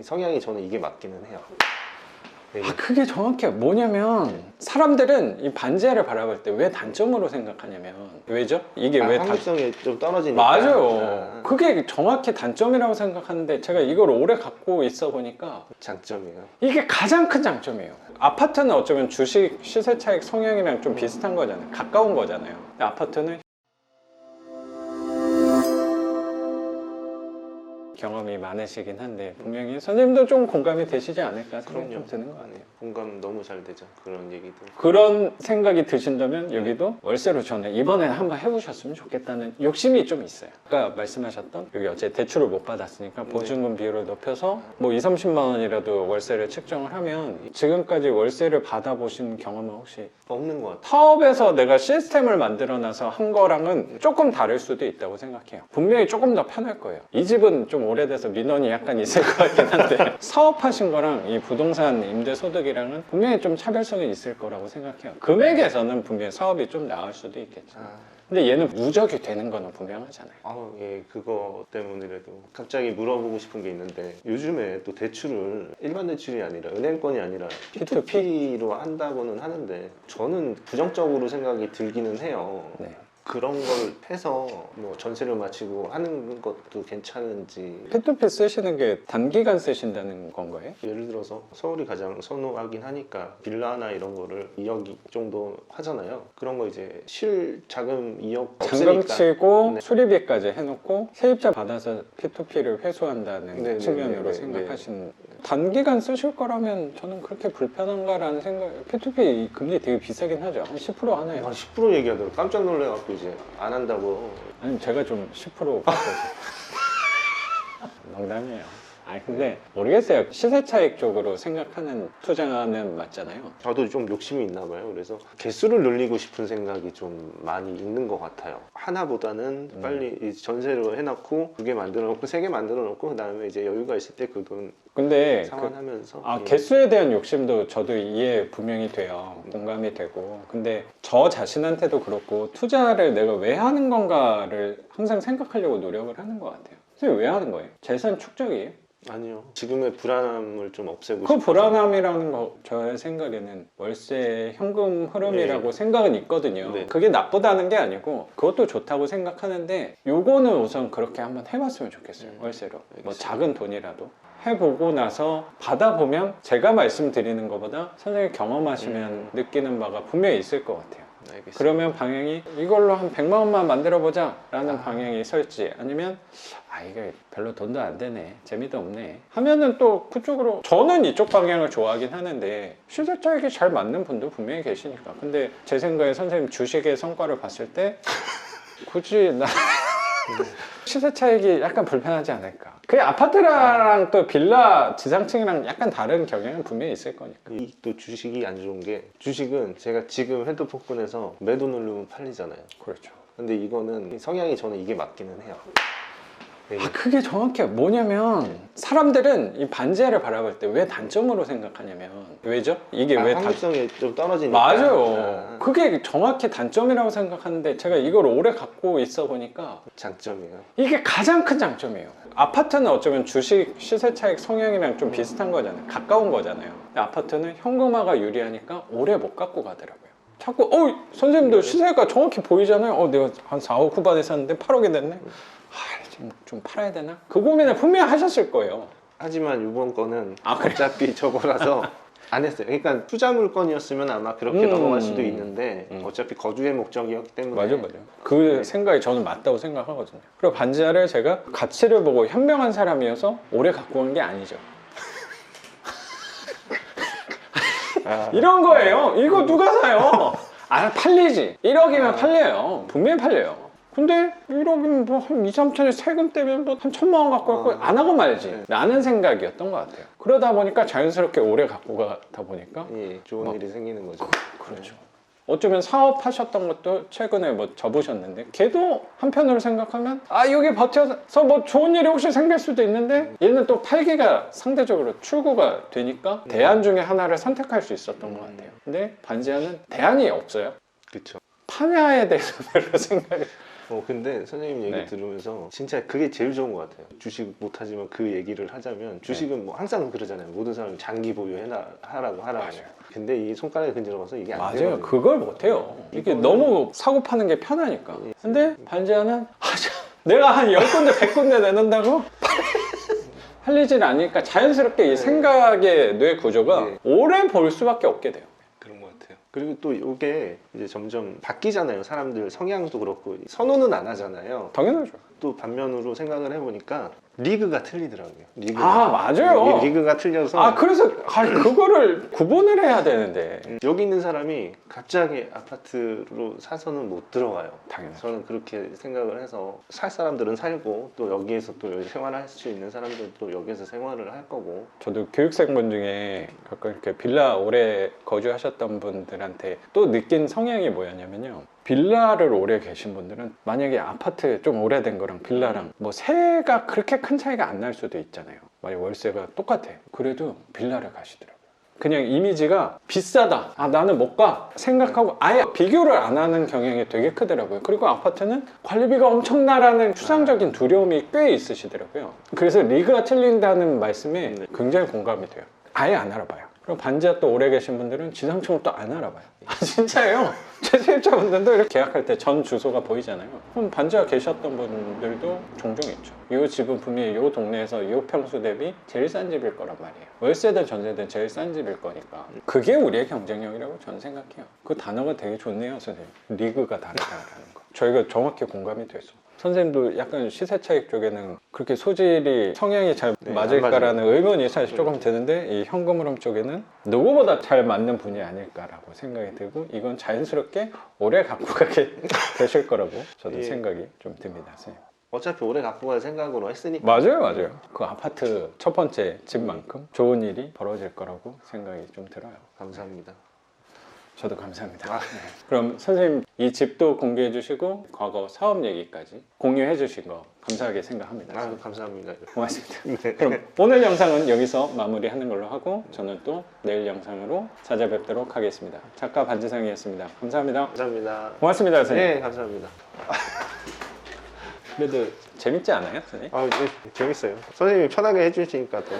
성향이 저는 이게 맞기는 해요. 그게 정확해요. 뭐냐면 사람들은 이 반지하를 바라볼 때 왜 단점으로 생각하냐면 왜죠? 이게 왜 확률성이 좀 떨어지니까. 맞아요. 그게 정확히 단점이라고 생각하는데 제가 이걸 오래 갖고 있어 보니까 장점이에요. 이게 가장 큰 장점이에요. 아파트는 어쩌면 주식 시세 차익 성향이랑 좀 비슷한 거잖아요. 가까운 거잖아요. 근데 아파트는 경험이 많으시긴 한데 분명히 선생님도 좀 공감이 되시지 않을까 생각이 좀 드는 것 같아요. 공감 너무 잘 되죠. 그런 얘기도. 그런 생각이 드신다면 여기도 월세로 저는 이번에 한번 해보셨으면 좋겠다는 욕심이 좀 있어요. 아까 말씀하셨던 여기 어째 대출을 못 받았으니까 보증금 비율을 높여서 뭐 2, 30만 원이라도 월세를 책정을 하면 지금까지 월세를 받아보신 경험은 혹시 없는 것 같아요. 사업에서 내가 시스템을 만들어놔서 한 거랑은 조금 다를 수도 있다고 생각해요. 분명히 조금 더 편할 거예요. 이 집은 좀 오래돼서 민원이 약간 있을 것 같긴 한데 사업하신 거랑 이 부동산 임대소득이랑은 분명히 좀 차별성이 있을 거라고 생각해요. 금액에서는 분명히 사업이 좀 나을 수도 있겠죠. 근데 얘는 누적이 되는 거는 분명하잖아요. 예, 그거 때문이라도 갑자기 물어보고 싶은 게 있는데 요즘에 또 대출을 일반 대출이 아니라 은행권이 아니라 P2P로 한다고는 하는데 저는 부정적으로 생각이 들기는 해요. 네. 그런 걸 해서 뭐 전세를 마치고 하는 것도 괜찮은지. P2P 쓰시는 게 단기간 쓰신다는 건가요? 예를 들어서 서울이 가장 선호하긴 하니까 빌라나 이런 거를 2억 정도 하잖아요. 그런 거 이제 실자금 2억 잔금 없으니까. 치고 네. 수리비까지 해놓고 세입자 받아서 P2P를 회수한다는 네, 측면으로 네, 네, 생각하시는 단기간 쓰실 거라면 저는 그렇게 불편한가라는 생각. P2P 금리 되게 비싸긴 하죠. 한 10% 하나요? 한 10% 얘기하더라고. 깜짝 놀래갖고 이제 안 한다고. 아니 제가 좀 10% 바꿔서 농담이에요. 아니 근데 모르겠어요. 시세 차익 쪽으로 생각하는 투자는 맞잖아요. 저도 좀 욕심이 있나 봐요. 그래서 개수를 늘리고 싶은 생각이 좀 많이 있는 것 같아요. 하나보다는 빨리 이 전세로 해놓고 2개 만들어 놓고 3개 만들어 놓고 그 다음에 이제 여유가 있을 때 그 돈 근데 상환하면서 예. 개수에 대한 욕심도 저도 이해 분명히 돼요. 공감이 되고. 근데 저 자신한테도 그렇고 투자를 내가 왜 하는 건가를 항상 생각하려고 노력을 하는 것 같아요. 선생님 왜 하는 거예요? 재산 축적이에요? 아니요. 지금의 불안함을 좀 없애고 그 싶어서. 불안함이라는 거 저의 생각에는 월세 현금 흐름이라고 네. 생각은 있거든요. 네. 그게 나쁘다는 게 아니고 그것도 좋다고 생각하는데 요거는 우선 그렇게 한번 해봤으면 좋겠어요. 월세로. 뭐 알겠습니다. 작은 돈이라도. 해보고 나서 받아보면 제가 말씀드리는 것보다 선생님이 경험하시면 느끼는 바가 분명히 있을 것 같아요. 알겠습니다. 그러면 방향이 이걸로 한 100만 원만 만들어 보자 라는 방향이 설지 아니면 이게 별로 돈도 안 되네 재미도 없네 하면은 또 그쪽으로 저는 이쪽 방향을 좋아하긴 하는데 시세 차익이 잘 맞는 분도 분명히 계시니까 근데 제 생각에 선생님 주식의 성과를 봤을 때 굳이 나 시세 차익이 약간 불편하지 않을까. 그게 아파트랑 또 빌라 지상층이랑 약간 다른 경향은 분명히 있을 거니까. 이 또 주식이 안 좋은 게 주식은 제가 지금 핸드폰 꺼내서 매도 누르면 팔리잖아요. 그렇죠. 근데 이거는 성향이 저는 이게 맞기는 해요. 그게 정확해요. 뭐냐면 사람들은 이 반지하를 바라볼 때 왜 단점으로 생각하냐면 왜죠? 이게 왜 확률성이 좀 떨어지니까. 맞아요. 그게 정확히 단점이라고 생각하는데 제가 이걸 오래 갖고 있어 보니까 장점이에요. 이게 가장 큰 장점이에요. 아파트는 어쩌면 주식 시세 차익 성향이랑 좀 비슷한 거잖아요. 가까운 거잖아요. 근데 아파트는 현금화가 유리하니까 오래 못 갖고 가더라고요. 자꾸 선생님도 시세가 정확히 보이잖아요. 내가 한 4억 후반에 샀는데 8억이 됐네. 좀 팔아야 되나? 그 고민을 분명히 하셨을 거예요. 하지만 이번 거는 그래? 어차피 저거라서 안 했어요. 그러니까 투자 물건이었으면 아마 그렇게 넘어갈 수도 있는데 어차피 거주의 목적이었기 때문에. 맞아. 그 생각이 저는 맞다고 생각하거든요. 그리고 반지하를 제가 가치를 보고 현명한 사람이어서 오래 갖고 온 게 아니죠. 이런 거예요. 이거 누가 사요? 팔리지. 1억이면 팔려요. 분명히 팔려요. 근데 1억이면 뭐 한 2, 3천에 세금 떼면 뭐 한 1,000만 원 갖고 갖고 안 하고 말지 라는 생각이었던 것 같아요. 그러다 보니까 자연스럽게 오래 갖고 가다 보니까 좋은 일이 생기는 거죠. 그렇죠. 어쩌면 사업하셨던 것도 최근에 뭐 접으셨는데 걔도 한편으로 생각하면 여기 버텨서 뭐 좋은 일이 혹시 생길 수도 있는데 얘는 또 팔기가 상대적으로 출구가 되니까 대안 중에 하나를 선택할 수 있었던 것 같아요. 근데 반지하는 대안이 없어요. 그렇죠. 판야에 대해서 별로 생각이 근데 선생님 얘기 네. 들으면서 진짜 그게 제일 좋은 것 같아요. 주식 못하지만 그 얘기를 하자면 주식은 뭐 항상 그러잖아요. 모든 사람이 장기 하라고 맞아요. 근데 이 손가락에 근질러가서 이게 안 맞아요. 되거든요. 그걸 못해요. 이게 이거는- 너무 사고 파는 게 편하니까. 근데 반지하는 내가 한 10군데 100군데 내놓는다고? 팔리질 않으니까 자연스럽게 이 생각의 뇌 구조가 네. 오래 볼 수밖에 없게 돼요. 그런 것 같아요. 그리고 또 이게 이제 점점 바뀌잖아요. 사람들 성향도 그렇고 선호는 안 하잖아요. 당연하죠. 또 반면으로 생각을 해보니까 리그가 틀리더라고요. 아, 맞아요. 리그가 틀려서 아, 그래서 그거를 구분을 해야 되는데. 여기 있는 사람이 갑자기 아파트로 사서는 못 들어가요. 당연하죠. 저는 그렇게 생각을 해서 살 사람들은 살고 또 여기에서 또 생활할 수 있는 사람들도 여기에서 생활을 할 거고. 저도 교육생분 중에 가끔 이렇게 빌라 오래 거주하셨던 분들한테 또 느낀 성향이 뭐였냐면요. 빌라를 오래 계신 분들은 만약에 아파트 좀 오래된 거랑 빌라랑 뭐 세가 그렇게 큰 차이가 안 날 수도 있잖아요. 만약 월세가 똑같아. 그래도 빌라를 가시더라고요. 그냥 이미지가 비싸다. 아, 나는 못 가. 생각하고 아예 비교를 안 하는 경향이 되게 크더라고요. 그리고 아파트는 관리비가 엄청나라는 추상적인 두려움이 꽤 있으시더라고요. 그래서 리그가 틀린다는 말씀에 굉장히 공감이 돼요. 아예 안 알아봐요. 그리고 반지하 또 오래 계신 분들은 지상층을 또 안 알아봐요. 아, 진짜예요. 제 세입자분들도 이렇게 계약할 때 전 주소가 보이잖아요. 그럼 반지하 계셨던 분들도 종종 있죠. 이 집은 분명히 이 동네에서 이 평수 대비 제일 싼 집일 거란 말이에요. 월세든 전세든 제일 싼 집일 거니까. 그게 우리의 경쟁력이라고 저는 생각해요. 그 단어가 되게 좋네요, 선생님. 리그가 다르다라는 거. 저희가 정확히 공감이 돼서. 선생님도 약간 시세 차익 쪽에는 그렇게 소질이 성향이 잘 네, 맞을까라는 의문이 사실 조금 드는데 이 현금 흐름 쪽에는 누구보다 잘 맞는 분이 아닐까라고 생각이 들고 이건 자연스럽게 오래 갖고 가게 되실 거라고 저도 예. 생각이 좀 듭니다, 선생님. 어차피 오래 갖고 갈 생각으로 했으니까. 맞아요. 그 아파트 첫 번째 집만큼 좋은 일이 벌어질 거라고 생각이 좀 들어요. 감사합니다. 저도 감사합니다. 아. 네. 그럼 선생님 이 집도 공개해 주시고 과거 사업 얘기까지 공유해 주신 거 감사하게 생각합니다. 아유, 감사합니다. 고맙습니다. 네. 그럼 오늘 영상은 여기서 마무리하는 걸로 하고 저는 또 내일 영상으로 찾아뵙도록 하겠습니다. 작가 반지상이었습니다. 감사합니다. 감사합니다. 고맙습니다, 선생님. 네, 감사합니다. 그래도 재밌지 않아요, 선생님? 아, 네, 재밌어요. 선생님이 편하게 해주시니까 또.